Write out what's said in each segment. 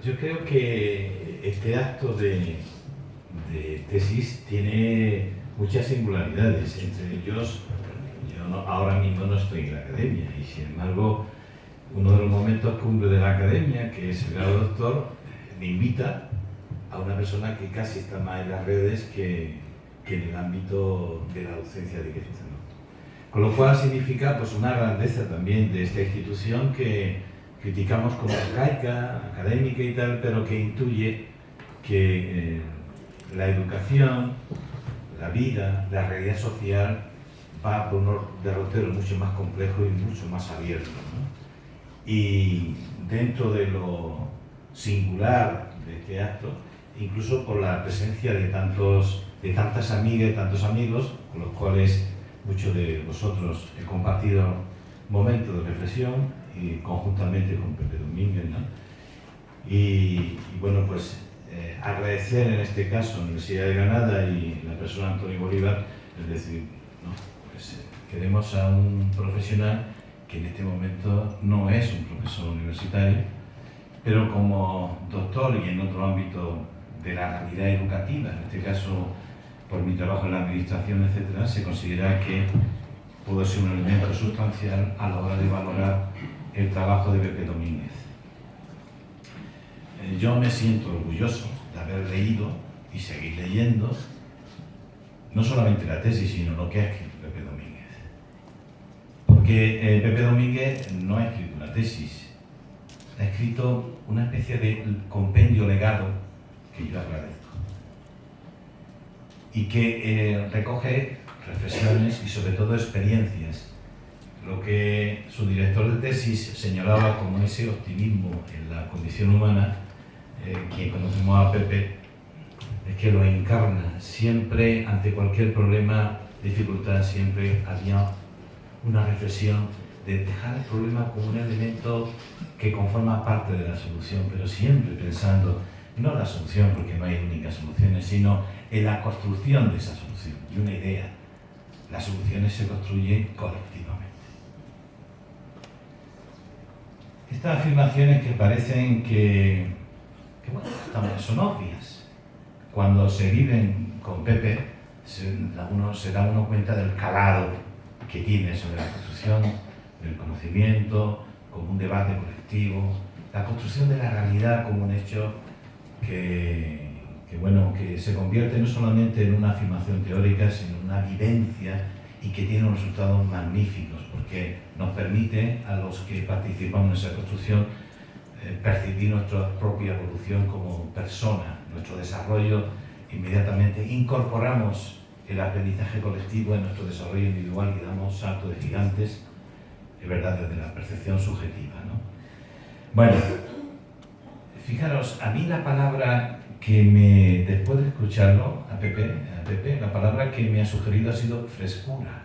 Yo creo que este acto de tesis tiene muchas singularidades. Entre ellos, ahora mismo no estoy en la academia y sin embargo uno de los momentos cumbre de la academia, que es el grado doctor, me invita a una persona que casi está más en las redes que en el ámbito de la docencia directa, ¿no? Con lo cual significa pues una grandeza también de esta institución que criticamos como arcaica, académica y tal, pero que intuye que la educación, la vida, la realidad social va por unos derroteros mucho más complejos y mucho más abiertos, ¿no? Y dentro de lo singular de este acto, incluso por la presencia de tantas amigas y tantos amigos con los cuales muchos de vosotros he compartido momentos de reflexión y conjuntamente con Pepe Domínguez, ¿no? Y bueno, pues agradecer en este caso a la Universidad de Granada y la persona Antonio Bolívar, es decir, ¿no? Pues, queremos a un profesional que en este momento no es un profesor universitario, pero como doctor y en otro ámbito de la realidad educativa, en este caso por mi trabajo en la administración, etcétera, se considera que puede ser un elemento sustancial a la hora de valorar el trabajo de Pepe Domínguez. Yo me siento orgulloso de haber leído y seguir leyendo no solamente la tesis, sino lo que ha escrito Pepe Domínguez. Porque Pepe Domínguez no ha escrito una tesis, ha escrito una especie de compendio legado que yo agradezco y que recoge reflexiones y sobre todo experiencias. Lo que su director de tesis señalaba como ese optimismo en la condición humana, quien conocemos a Pepe, es que lo encarna. Siempre, ante cualquier problema, dificultad, siempre había una reflexión de dejar el problema como un elemento que conforma parte de la solución, pero siempre pensando, no la solución porque no hay únicas soluciones, sino en la construcción de esa solución, y una idea. Las soluciones se construyen colectivamente. Estas afirmaciones que parecen que bueno, también son obvias. Cuando se viven con Pepe, uno se da cuenta del calado que tiene sobre la construcción del conocimiento, como un debate colectivo, la construcción de la realidad como un hecho que se convierte no solamente en una afirmación teórica, sino en una vivencia y que tiene unos resultados magníficos, porque nos permite a los que participamos en esa construcción percibir nuestra propia evolución como persona, nuestro desarrollo. Inmediatamente incorporamos el aprendizaje colectivo en nuestro desarrollo individual y damos saltos de gigantes, es verdad, desde la percepción subjetiva, ¿no? Bueno, fijaros, a mí la palabra que después de escucharlo a Pepe, la palabra que me ha sugerido ha sido frescura,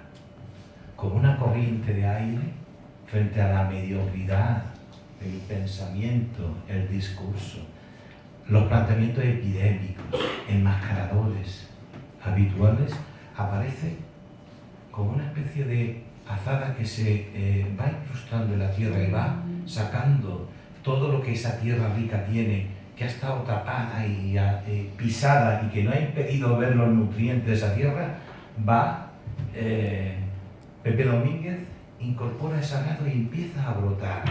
como una corriente de aire frente a la mediocridad, el pensamiento, el discurso, los planteamientos epidémicos, enmascaradores, habituales, aparece como una especie de azada que se va incrustando en la tierra y va sacando todo lo que esa tierra rica tiene, que ha estado tapada y pisada y que no ha impedido ver los nutrientes de esa tierra. Pepe Domínguez incorpora ese ganado y empieza a brotar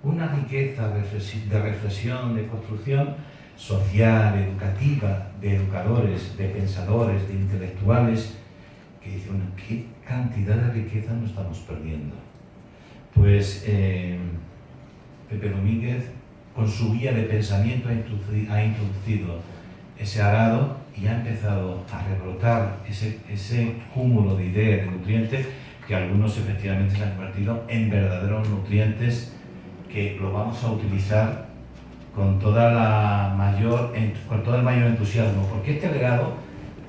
una riqueza de reflexión, de construcción social, educativa, de educadores, de pensadores, de intelectuales, que dicen, bueno, ¿qué cantidad de riqueza nos estamos perdiendo? Pues Pepe Domínguez, con su guía de pensamiento, ha introducido ese arado y ha empezado a rebrotar ese cúmulo de ideas, de nutrientes, que algunos efectivamente se han convertido en verdaderos nutrientes que lo vamos a utilizar con todo el mayor entusiasmo, porque este legado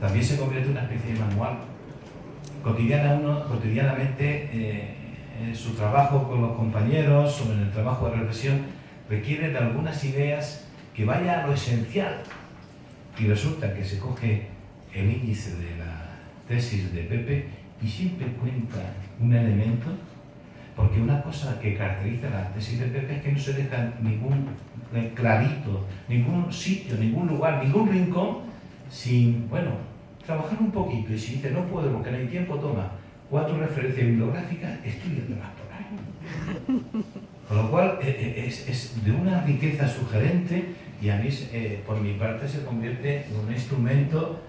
también se convierte en una especie de manual. Cotidianamente su trabajo con los compañeros o en el trabajo de reflexión requiere de algunas ideas que vayan a lo esencial, y resulta que se coge el índice de la tesis de Pepe y siempre cuenta un elemento Porque una cosa que caracteriza la tesis de Pepe es que no se deja ningún clarito, ningún sitio, ningún lugar, ningún rincón sin, bueno, trabajar un poquito. Y si dice no puedo porque no hay tiempo, toma 4 referencias bibliográficas, estudiándolas por ahí. Con lo cual es de una riqueza sugerente y a mí, por mi parte, se convierte en un instrumento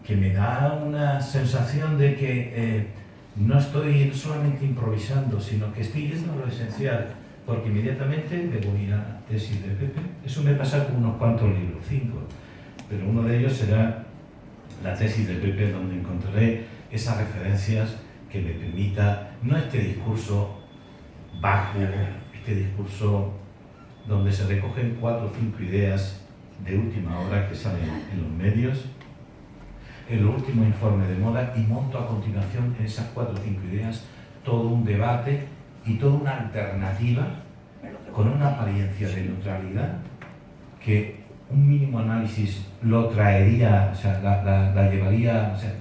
que me da una sensación de que no estoy solamente improvisando, sino que estoy yendo a lo esencial, porque inmediatamente me voy a la tesis de Pepe. Eso me pasa con unos cuantos libros, 5, pero uno de ellos será la tesis de Pepe, donde encontraré esas referencias que me permita, no este discurso bajo, este discurso donde se recogen 4 o 5 ideas de última hora que salen en los medios, en los últimos informes de moda, y monto a continuación en esas 4 o 5 ideas todo un debate y toda una alternativa con una apariencia de neutralidad que un mínimo análisis lo traería, o sea, la llevaría, o sea,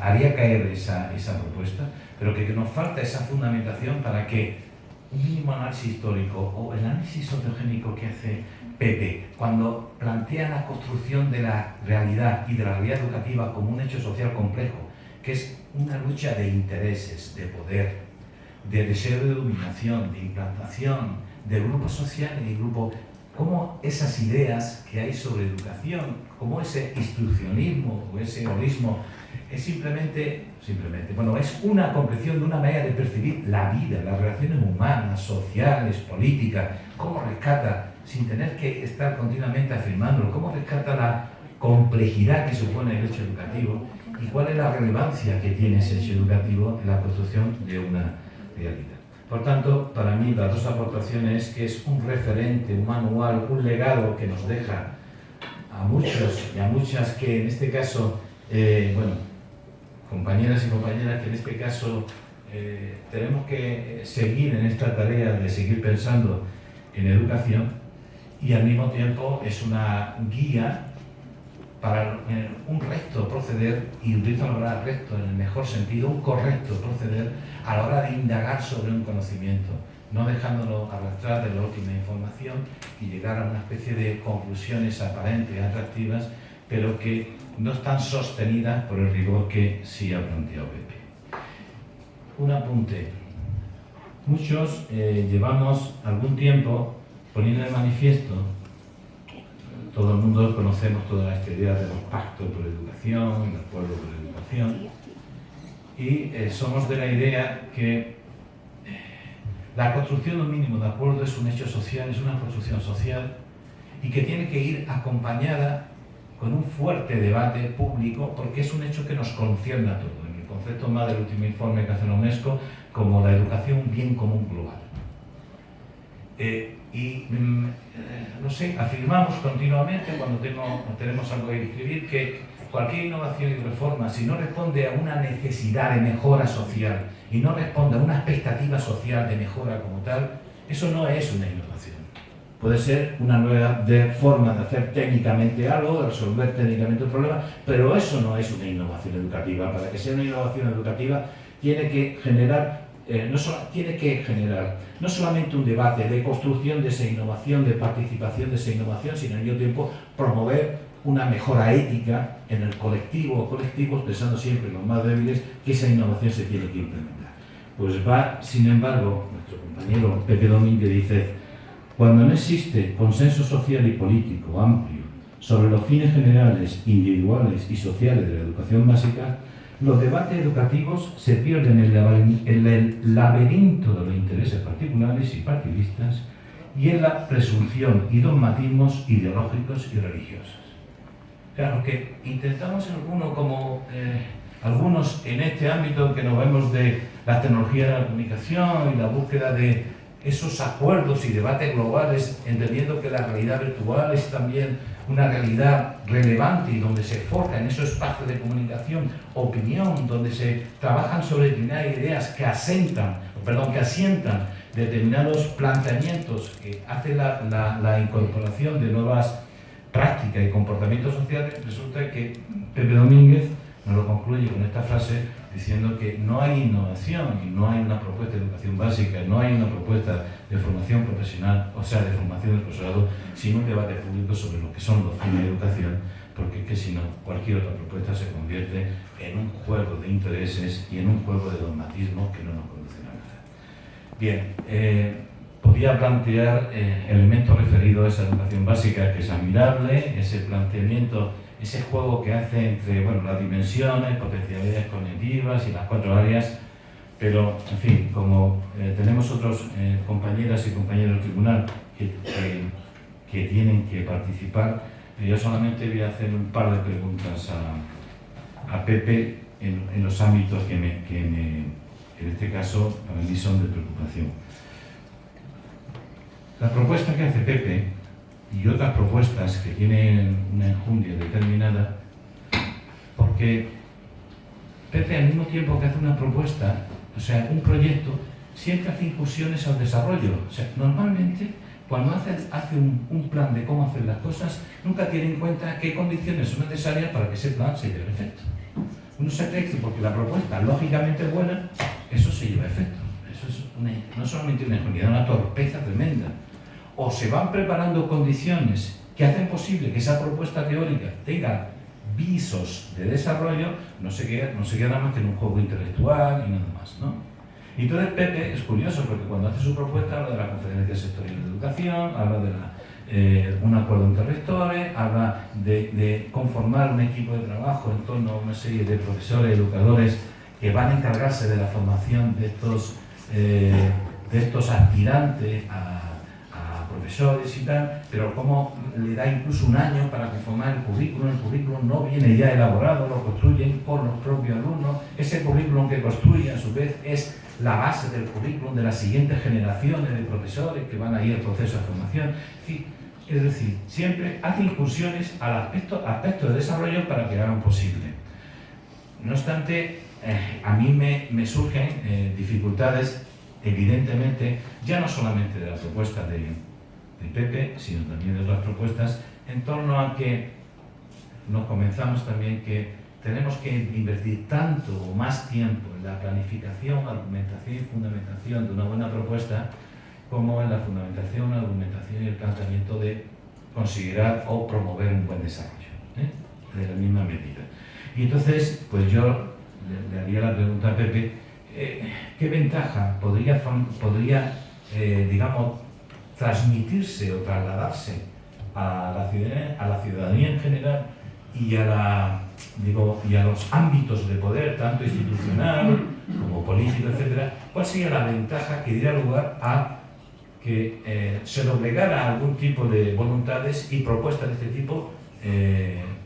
haría caer esa propuesta, pero que nos falta esa fundamentación para que un mínimo análisis histórico o el análisis sociogénico que hace Pepe cuando plantea la construcción de la realidad y de la realidad educativa como un hecho social complejo, que es una lucha de intereses, de poder, de deseo de dominación, de implantación, de grupos sociales y grupos, como esas ideas que hay sobre educación, como ese instruccionismo o ese holismo, es simplemente, bueno, es una comprensión de una manera de percibir la vida, las relaciones humanas, sociales, políticas, cómo rescata, sin tener que estar continuamente afirmándolo, cómo rescata la complejidad que supone el hecho educativo y cuál es la relevancia que tiene ese hecho educativo en la construcción de una realidad. Por tanto, para mí las 2 aportaciones es que es un referente, un manual, un legado que nos deja a muchos y a muchas que en este caso, bueno, compañeras y compañeras que en este caso tenemos que seguir en esta tarea de seguir pensando en educación, y al mismo tiempo es una guía para un recto proceder, y utilizo la palabra recto en el mejor sentido, un correcto proceder a la hora de indagar sobre un conocimiento, no dejándolo arrastrar de la última información y llegar a una especie de conclusiones aparentes, atractivas, pero que no están sostenidas por el rigor que sí ha planteado Pepe. Un apunte. Muchos llevamos algún tiempo poniendo de manifiesto, todo el mundo conocemos toda esta idea de los pactos por educación, el acuerdo por educación, y somos de la idea que la construcción de un mínimo de acuerdo es un hecho social, es una construcción social, y que tiene que ir acompañada con un fuerte debate público, porque es un hecho que nos concierne a todos, en el concepto más del último informe que hace la UNESCO, como la educación un bien común global. No sé, afirmamos continuamente cuando tenemos algo que escribir que cualquier innovación y reforma, si no responde a una necesidad de mejora social y no responde a una expectativa social de mejora como tal, eso no es una innovación. Puede ser una nueva forma de hacer técnicamente algo, de resolver técnicamente un problema, pero eso no es una innovación educativa. Para que sea una innovación educativa tiene que generar no solamente un debate de construcción de esa innovación, de participación de esa innovación, sino al mismo tiempo promover una mejora ética en el colectivo o colectivos, pensando siempre en los más débiles, que esa innovación se tiene que implementar. Pues va, sin embargo, nuestro compañero Pepe Domínguez dice: cuando no existe consenso social y político amplio sobre los fines generales, individuales y sociales de la educación básica, los debates educativos se pierden en el laberinto de los intereses particulares y partidistas y en la presunción y dogmatismos ideológicos y religiosos. Claro que intentamos algunos en este ámbito que nos vemos de la tecnología de la comunicación y la búsqueda de esos acuerdos y debates globales, entendiendo que la realidad virtual es también una realidad relevante y donde se forja en esos espacios de comunicación, opinión, donde se trabajan sobre determinadas ideas que asientan determinados planteamientos que hacen la incorporación de nuevas prácticas y comportamientos sociales. Resulta que Pepe Domínguez nos lo concluye con esta frase: diciendo que no hay innovación y no hay una propuesta de educación básica, no hay una propuesta de formación profesional, o sea, de formación del profesorado, sino un debate público sobre lo que son los fines de educación, porque es que si no, cualquier otra propuesta se convierte en un juego de intereses y en un juego de dogmatismo que no nos conduce a nada. Bien, podía plantear elementos referidos a esa educación básica, que es admirable, ese planteamiento, ese juego que hace entre, bueno, las dimensiones, potencialidades cognitivas y las 4 áreas, pero, en fin, como tenemos otros compañeras y compañeros del tribunal que tienen que participar, yo solamente voy a hacer un par de preguntas a Pepe en los ámbitos que en este caso para mí son de preocupación. La propuesta que hace Pepe y otras propuestas que tienen una enjundia determinada, porque Pepe al mismo tiempo que hace una propuesta, o sea, un proyecto, siempre hace incursiones al desarrollo. O sea, normalmente cuando hace un plan de cómo hacer las cosas, nunca tiene en cuenta qué condiciones son necesarias para que ese plan se lleve a efecto. Uno se cree que porque la propuesta lógicamente es buena, eso se lleva a efecto. Eso es no solamente una ingenuidad, una torpeza tremenda. O se van preparando condiciones que hacen posible que esa propuesta teórica tenga visos de desarrollo, no se queda nada más que en un juego intelectual y nada más, ¿no? Y entonces Pepe es curioso porque cuando hace su propuesta habla de la Conferencia Sectorial de Educación, habla de un acuerdo entre rectores, habla de conformar un equipo de trabajo en torno a una serie de profesores, educadores que van a encargarse de la formación de estos aspirantes a profesores y tal, pero como le da incluso un año para conformar el currículum no viene ya elaborado, lo construyen por los propios alumnos, ese currículum que construye a su vez es la base del currículum de las siguientes generaciones de profesores que van a ir al proceso de formación. Es decir, siempre hace incursiones al aspecto de desarrollo para que hagan posible. No obstante, a mí me surgen dificultades, evidentemente, ya no solamente de la propuesta de Pepe, sino también de otras propuestas, en torno a que nos comenzamos también que tenemos que invertir tanto o más tiempo en la planificación, argumentación y fundamentación de una buena propuesta como en la fundamentación, argumentación y el planteamiento de considerar o promover un buen desarrollo, de la misma medida. Y entonces, pues yo le haría la pregunta a Pepe, ¿qué ventaja podría digamos, transmitirse o trasladarse a la ciudadanía en general y a los ámbitos de poder, tanto institucional como político, etcétera? ¿Cuál sería la ventaja que diera lugar a que se doblegara a algún tipo de voluntades y propuestas de este tipo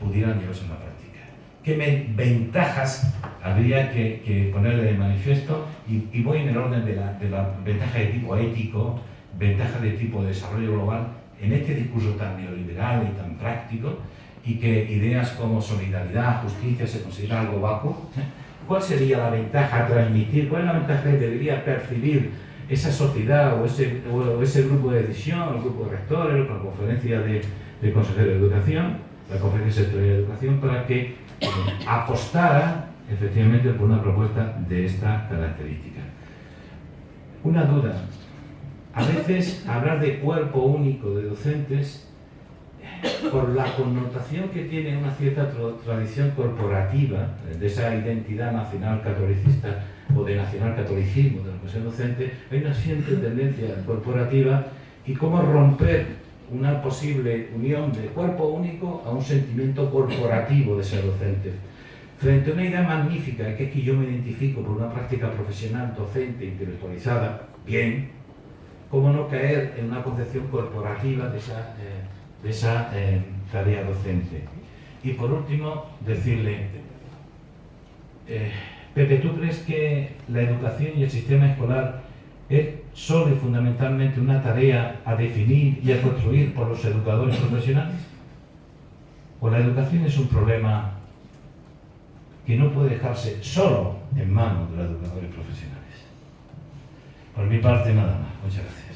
pudieran llevarse a la práctica? ¿Qué ventajas habría que ponerle de manifiesto? Y voy en el orden de la ventaja de tipo ético, ventaja de tipo de desarrollo global, en este discurso tan neoliberal y tan práctico, y que ideas como solidaridad, justicia se consideran algo vacuo. ¿Cuál sería la ventaja a transmitir? ¿Cuál es la ventaja que debería percibir esa sociedad o ese grupo de decisión, el grupo de rectores, la conferencia de consejeros de educación, la conferencia sectorial de educación, para que apostara efectivamente por una propuesta de esta característica? Una duda. A veces hablar de cuerpo único de docentes, por la connotación que tiene una cierta tradición corporativa de esa identidad nacional catolicista o de nacional catolicismo de lo que es el docente, hay una cierta tendencia corporativa y cómo romper una posible unión de cuerpo único a un sentimiento corporativo de ser docente. Frente a una idea magnífica, que es que yo me identifico por una práctica profesional docente intelectualizada, bien, cómo no caer en una concepción corporativa de esa tarea docente. Y por último, decirle, Pepe, ¿tú crees que la educación y el sistema escolar es solo y fundamentalmente una tarea a definir y a construir por los educadores profesionales? ¿O la educación es un problema que no puede dejarse solo en manos de los educadores profesionales? Por mi parte, nada más. Muchas gracias.